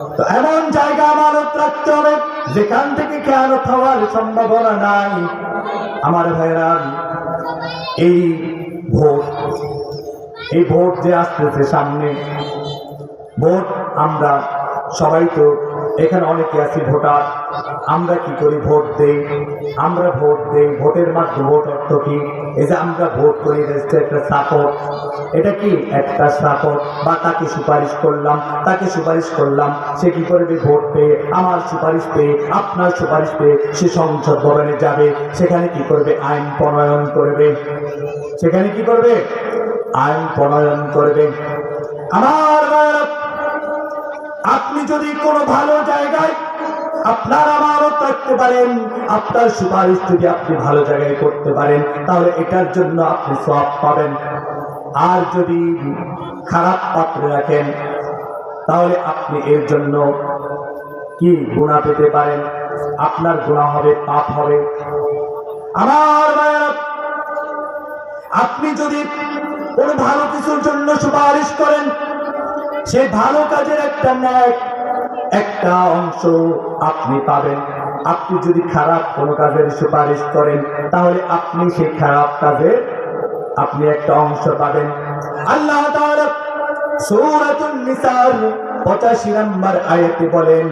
তো এমন জায়গা আমানত রাখতে হবে যেখান থেকে খেয়ানত হওয়ার সম্ভাবনা নাই। আমার ভাইরা, এই ভোট যে আসতেছে সামনে, ভোট আমরা সবাই তো এখানে অনেকে আছি ভোটার। আমরা কি করি? ভোট দেই। আমরা ভোট দেই, ভোটের মাধ্যমে ভোট অর্থ কি? এই যে আমরা ভোট করি, একটা সাপোর্ট। এটা কি একটা সাপোর্ট? বা তাকে সুপারিশ করলাম, সে কি করবে? ভোট পেয়ে, আমার সুপারিশ পেয়ে, আপনার সুপারিশ পেয়ে সে সংসদ ভবনে যাবে। সেখানে কি করবে? আইন প্রণয়ন করবে। সেখানে কি করবে? আইন প্রণয়ন করবে। আমার আপনি যদি কোনো ভালো জায়গায় আপনার আমানত রাখতে পারেন, আপনার সুপারিশ যদি আপনি ভালো জায়গায় করতে পারেন, তাহলে এটার জন্য আপনি সওয়াব পাবেন। আর যদি খারাপ পাত্রে রাখেন, তাহলে আপনি এর জন্য কি গুনাহ পেতে পারেন। আপনার গুনাহ হবে, পাপ হবে। আমার ভাইয়েরা, আপনি যদি কোনো ভালো কিছুর জন্য সুপারিশ করেন, সেই ভালো কাজের একটা অংশ আপনি পাবেন। আপনি যদি খারাপ কোনো কাজের সুপারিশ করেন, তাহলে আপনি সেই খারাপ কাজের আপনি একটা অংশ পাবেন। আল্লাহ তাআলা সূরাতুন নিসার 85 নম্বর আয়াতে বলেন,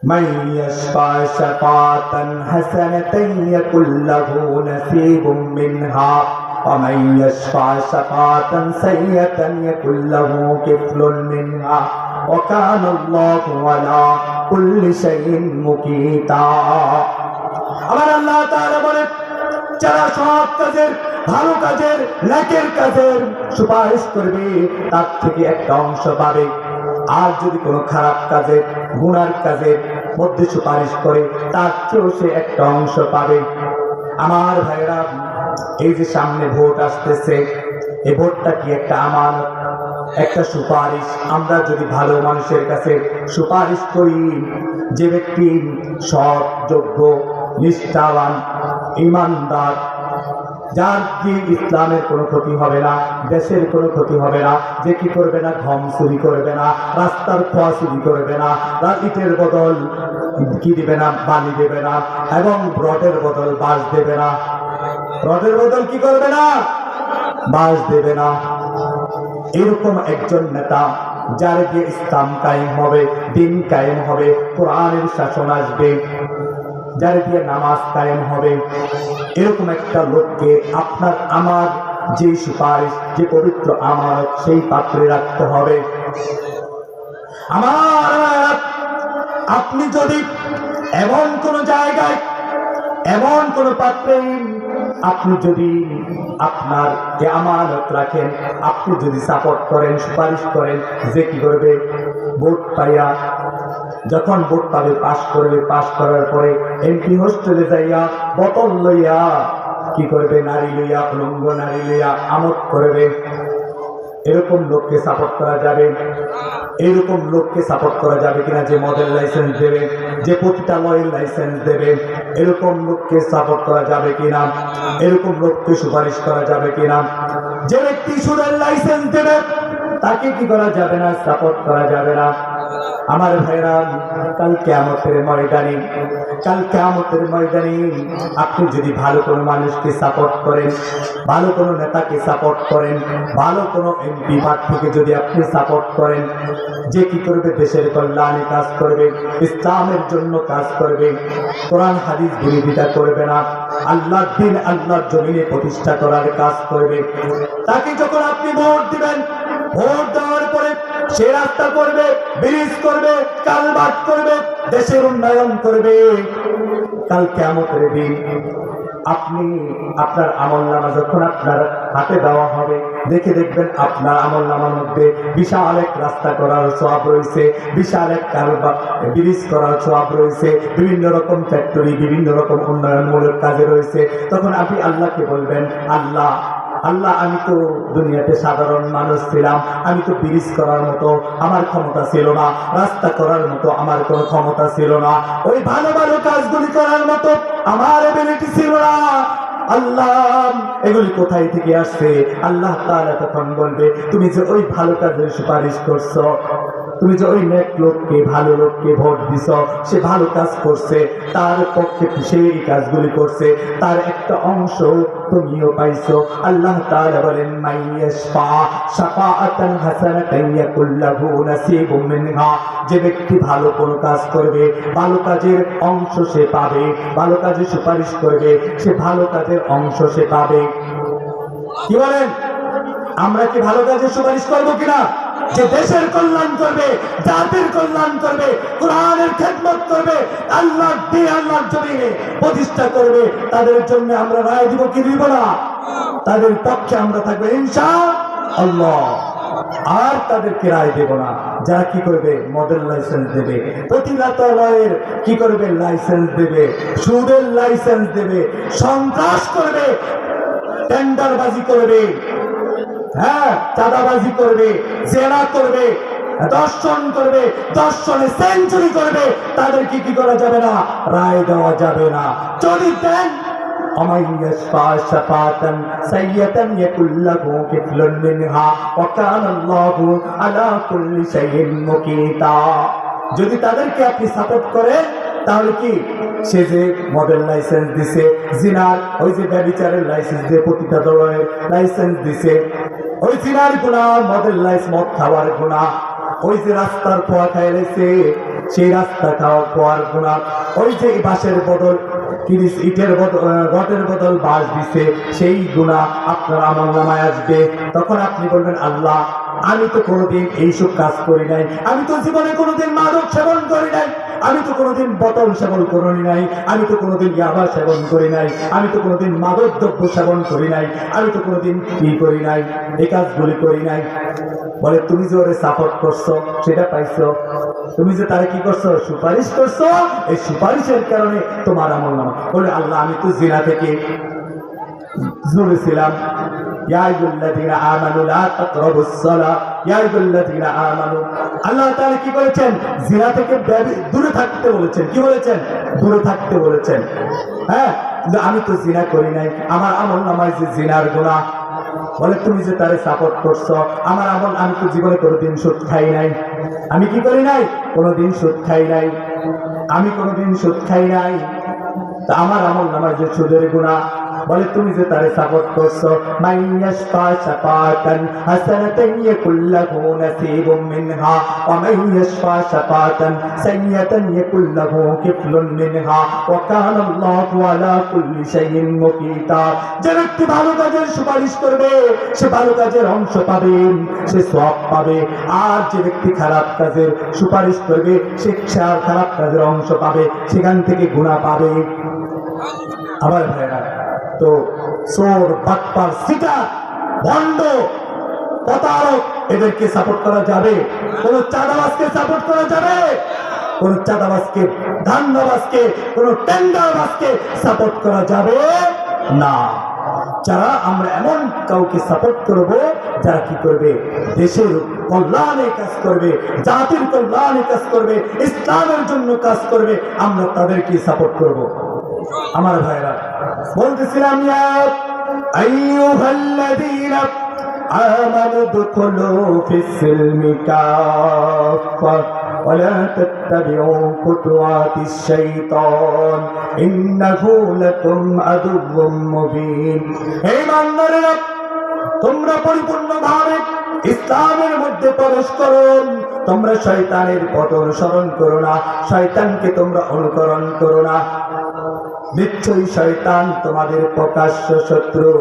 মান ইয়াশফা শাফাতান হাসানাতান ইয়াকুল লাহু নাসীবুম মিনহা ওয়া মান ইয়াশফা শাফাতান সাইয়্যাতান ইয়াকুল লাহু কিফলুন মিনহা ওয়া কানা আল্লাহু আলা কুল্লি শাইইন মুকিতা। আমার আল্লাহ তাআলা বলেন, যারা সৎ কাজের, ভালো কাজের, নেকের কাজের সুপারিশ করবে, তার থেকে একটা অংশ পাবে। আর যদি কোনো খারাপ কাজের, গুনার কাজের মধ্যে সুপারিশ করে, তার চেয়েও সে একটা অংশ পাবে। আমার ভাইরা, এই যে সামনে ভোট আসতেছে, এই ভোটটা কি একটা আমানত, একটা সুপারিশ। আমরা যদি ভালো মানুষের কাছে সুপারিশ করি, যে ব্যক্তি সৎ, যোগ্য, নিষ্ঠাবান, ইমানদার, যার কি ইসলামের কোনো ক্ষতি হবে না, দেশের কোনো ক্ষতি হবে না, যে কি করবে না, গম চুরি করবে না, রাস্তার খোয়া চুরি করবে না, ইটের বদল কি দিবে না, বালি দেবে না, এবং রডের বদল বাঁশ দেবে না, রডের বদল কি করবে না, বাঁশ দেবে না। এরকম একজন নেতা, যার দিয়ে ইসলাম কায়েম হবে, দিন কায়েম হবে, কোরআনের শাসন আসবে, যার দিয়ে নামাজ কায়েম হবে, এরকম একটা লোককে আপনার আমার যে সুপারিশ, যে পবিত্র আমানত, সেই পাত্রে রাখতে হবে। আমার আপনি যদি এমন কোন জায়গায়, এমন কোন পাত্রে আপনি যদি আপনার যে আমানত রাখেন, আপনি যদি সাপোর্ট করেন, সুপারিশ করেন, যে কি করবে? ভোট পাইয়া, যখন ভোট পাবে, পাশ করবে, পাশ করার পরে এমপি হোস্টেলে যাইয়া বোতল লইয়া কি করবে? নারী লইয়া, উলঙ্গ নারী লইয়া আমোদ করবে। এরকম লোককে সাপোর্ট করা যাবে? এরকম লোককে সাপোর্ট করা যাবে কিনা? যে মদের লাইসেন্স দেবে, যে পতিতালয়ের লাইসেন্স দেবে, এরকম লোককে সাপোর্ট করা যাবে কিনা? এরকম লোককে সুপারিশ করা যাবে কিনা? যে ব্যক্তি সুদের লাইসেন্স দেবে, তাকে কি করা যাবে না? সাপোর্ট করা যাবে না। আমার ভাইরা, কাল কিয়ামতের ময়দানে আপনি যদি ভালো কোনো মানুষকে সাপোর্ট করেন, ভালো কোনো নেতাকে সাপোর্ট করেন, ভালো কোনো এমপি প্রার্থীকে যদি আপনি সাপোর্ট করেন, যে কি করবে? দেশের কল্যাণে কাজ করবে, ইসলামের জন্য কাজ করবে, কোরআন হাদিস বিরোধিতা করবে না, আল্লাহর দ্বীন, আল্লাহর জমিনে প্রতিষ্ঠা করার কাজ করবে, তাকে যখন আপনি ভোট দিবেন, ভোট দেওয়ার পরে সে রাস্তা করবে, ব্রিজ করবে, কালভার্ট করবে, দেশের উন্নয়ন করবে। কাল কিয়ামতের দিন আপনি আপনার আমলনামা যখন আপনার হাতে দেওয়া হবে, দেখে দেখবেন আপনার আমলনামার মধ্যে বিশাল এক রাস্তা করার সওয়াব রয়েছে, বিশাল এক কালভার্ট, ব্রিজ করার সওয়াব রয়েছে, বিভিন্ন রকম ফ্যাক্টরি, বিভিন্ন রকম উন্নয়নমূলক কাজে রয়েছে। তখন আপনি আল্লাহকে বলবেন, আল্লাহ, আমি তো দুনিয়াতে সাধারণ মানুষ ছিলাম, আমি তো ব্রিজ করার মতো আমার ক্ষমতা ছিল না, রাস্তা করার মতো আমার কোনো ক্ষমতা ছিল না, ওই ভালো ভালো কাজগুলি করার মতো আমার এবিলিটি ছিল না। আল্লাহ, এগুলি কোথায় থেকে আসছে? আল্লাহ তাআলা তখন বলবে, তুমি যে ওই ভালো কাজের সুপারিশ করছো, তুমি যে ওই নেক লোককে, ভালো লোককে ভোট দিছ, সে ভালো কাজ করছে, তার পক্ষে সে এই কাজগুলি করছে, তার একটা অংশ তুমিও পাইছো। আল্লাহ তাআলা বলেন মাইয়াশফা শাফাআতান হাসানাতান ইয়াকুল লাহু নাসিবুম মিনহা, যে ব্যক্তি ভালো কোনো কাজ করবে, ভালো কাজের অংশ সে পাবে, ভালো কাজে সুপারিশ করবে, সে ভালো কাজের অংশ সে পাবে। কি বলেন? আমরা কি ভালো কাজে সুপারিশ করবো কিনা? যে দেশের কল্যাণ করবে, জাতির কল্যাণ করবে, কোরআনের খেদমত করবে, আল্লাহর দ্বীন, আল্লাহর জমিনে প্রতিষ্ঠা করবে, তাদের জন্য আমরা রায় দিব কি দিব না? তাদের পক্ষে আমরা থাকবো ইনশাআল্লাহ। আর তাদেরকে রায় দেব না যারা কি করবে, মদের লাইসেন্স দেবে, প্রতিলাতালয়ের কি করবে, লাইসেন্স দেবে, সুদের লাইসেন্স দেবে, সন্ত্রাস করবে, টেন্ডারবাজি করবে, হ্যাঁ চাঁদাবাজি করবে, জেনা করবে, দর্শন করবে, দর্শনে সেঞ্চুরি করবে, তাদেরকে কি করা যাবে না? রায় দেওয়া যাবে না। যদি দেন যদি তাদেরকে আপনি সাপোর্ট করেন, তাহলে কি সে যে মদের লাইসেন্স দিছে, জিনার ওই যে ব্যভিচারের লাইসেন্স দিয়ে, পতিতালয়ের লাইসেন্স দিছে, ওই জিনার গুণা, মদের লাইসেন্স, মদ খাওয়ার গুণা, ওই যে রাস্তার খোয়া খাইলেছে সেই রাস্তা খাওয়ার গুণা, ওই যে বাঁশের বদল ইটের বদল, রডের বদল বাঁশ দিছে, সেই গুণা আপনার আমলনামায় আসবে। তখন আপনি বলবেন আল্লাহ, আমি তো কোনোদিন এইসব কাজ করি নাই, আমি তো জীবনে কোনোদিন মাদক সেবন করি নাই, আমি তো কোনোদিন বোতল সেবন করি নাই, আমি তো কোনোদিন ইয়াবা সেবন করি নাই, আমি তো কোনোদিন মাদক দ্রব্য সেবন করি নাই, আমি তো কোনোদিন কি করি নাই, এই কাজগুলি করি নাই। বলে তুমি যে ওরে সাপোর্ট করছো, সেটা পাইছো, তুমি যে তারা কি করছো, সুপারিশ করছো, এই সুপারিশের কারণে তোমার আমলনামা। বলে আল্লাহ, আমি তো জিনা থেকে দূরে ছিলাম, আল্লাহ তাআলা কি বলেছেন? জিনা থেকে দূরে থাকতে বলেছেন। কি বলেছেন? দূরে থাকতে বলেছেন। হ্যাঁ, কিন্তু আমি তো জিনা করি নাই, আমার আমলনামায় যে জিনার গুনাহ। বলে তুমি যে তারে সাপোর্ট করছো, আমার আমল, আমি তো জীবনে কোনোদিন সুদ খাই নাই, আমি কি করি নাই, কোনোদিন সুদ খাই নাই, আমি কোনোদিন সুদ খাই নাই, তা আমার আমলনামায় যে সুদের গুনাহ। বলে তুমি যে তারে সাপোর্ট করছো, মাইয়াশফা শাফাতান হাসানাতান ইয়াকুল লাহু নাসিবুম মিনহা ওয়া মাইয়াশফা শাফাতান সাইয়্যাতান ইয়াকুল লাহু কিফলুন মিনহা ওয়া কানা আল্লাহু আলা কুল্লি শাইইন মুকিতা। যে ব্যক্তি ভালো কাজের সুপারিশ করবে, সে ভালো কাজের অংশ পাবে, সে সওয়াব পাবে। আর যে ব্যক্তি খারাপ কাজের সুপারিশ করবে, সে খারাপ কাজের অংশ পাবে, সেখান থেকে গুনাহ পাবে। আবার ভাইরা, তো চোর, বাটপার, সিটার, ভণ্ড, প্রতারক, এদেরকে সাপোর্ট করা যাবে? কোন চাঁদাবাজকে সাপোর্ট করা যাবে? কোন চাঁদাবাজকে, ধান্দাবাজকে, কোন টেন্ডারবাজকে সাপোর্ট করা যাবে না। যারা আমরা এমন কাউকে সাপোর্ট করব, যারা কি করবে, দেশের কল্যাণে কাজ করবে, জাতির কল্যাণে কাজ করবে, ইসলামের জন্য কাজ করবে, আমরা তাদেরকে সাপোর্ট করব। আমার ভাইরা, বলতেছিলাম ইয়া আইয়ুহাল্লাযীনা আমানু দুখুলু ফিস-সিলমি কাফা ওয়া লা তাত্তাবিউ খুতুওয়াতিশ শাইতান ইন্নাহু লাকুম আদুউম মুবিন। হে ইমানদারেরা, তোমরা পরিপূর্ণভাবে ইসলামের মধ্যে প্রবেশ করো, তোমরা শয়তানের পথ অনুসরণ করো না, শয়তানকে তোমরা অনুকরণ করো না। নিশ্চয়ই শয়তান তোমাদের প্রকাশ্য শত্রু।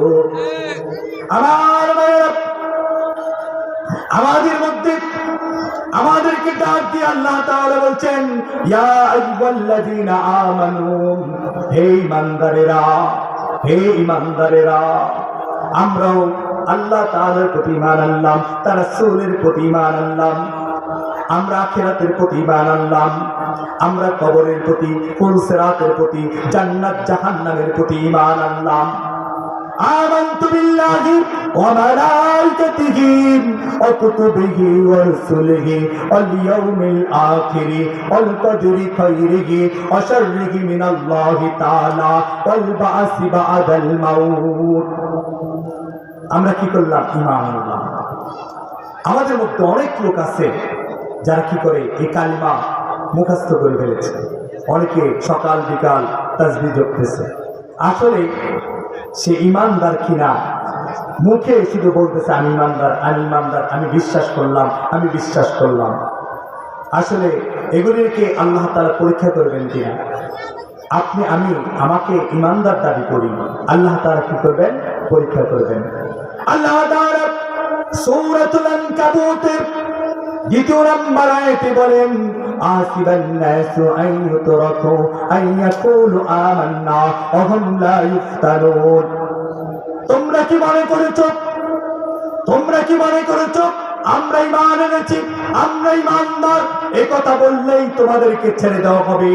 আমার ভাইয়েরা, আমাদের মধ্যে আমাদেরকে ডাক দিয়ে আল্লাহ তাআলা বলছেন, ইয়া আইয়ুহাল্লাযীনা আমানু, হে ঈমানদারেরা, হে ঈমানদারেরা। আমরাও আল্লাহ তাআলার প্রতি ঈমান আনলাম, তার রাসূলের প্রতি ঈমান আনলাম, আমরা আখিরাতের প্রতি ঈমান আনলাম, আমরা কবরের প্রতি, ফুলসিরাতের প্রতি, জান্নাত জাহান্নামের প্রতি ঈমান আনলাম। আমানতু বিল্লাহি ওয়া মালাইকাতিহি ওয়া কুতুবিহি ওয়া রুসুলিহি ওয়াল ইয়াউমিল আখিরি ওয়াল কদরি খাইরিহি ওয়া শাররিহি মিনাল্লাহি তাআলা ওয়াল বা'সি বা'দাল মাউত। আমরা কি করলাম? ঈমান আনলাম। আমাদের মধ্যে অনেক লোক আছে যারা কি করে এই কালিমা মুখস্থ করে ফেলেছে, অনেকে সকাল বিকাল তাসবিহ জপতেছে, আসলে সে ইমানদার কিনা মুখে শুধু বলতেছে আমি ইমানদার, আমি ইমানদার, আমি বিশ্বাস করলাম, আমি বিশ্বাস করলাম। আসলে এগুলিকে আল্লাহ তাআলা পরীক্ষা করবেন কিনা? আপনি আমি আমাকে ইমানদার দাবি করি, আল্লাহ তাআলা কি করবেন? পরীক্ষা করবেন। আল্লাহ তাআলা সূরাতুল আনকাবুতের 2 নম্বর আয়াতে বলেন আসিবান নাসু আন ইউতরাকু আন ইয়াকুলু আমান্না ওয়া হুম লা ইফতানুন। তোমরা কি মনে করেছো, তোমরা কি মনে করেছো আমরা ঈমান এনেছি, আমরা ঈমানদার, এই কথা বললেই তোমাদেরকে ছেড়ে দেওয়া হবে?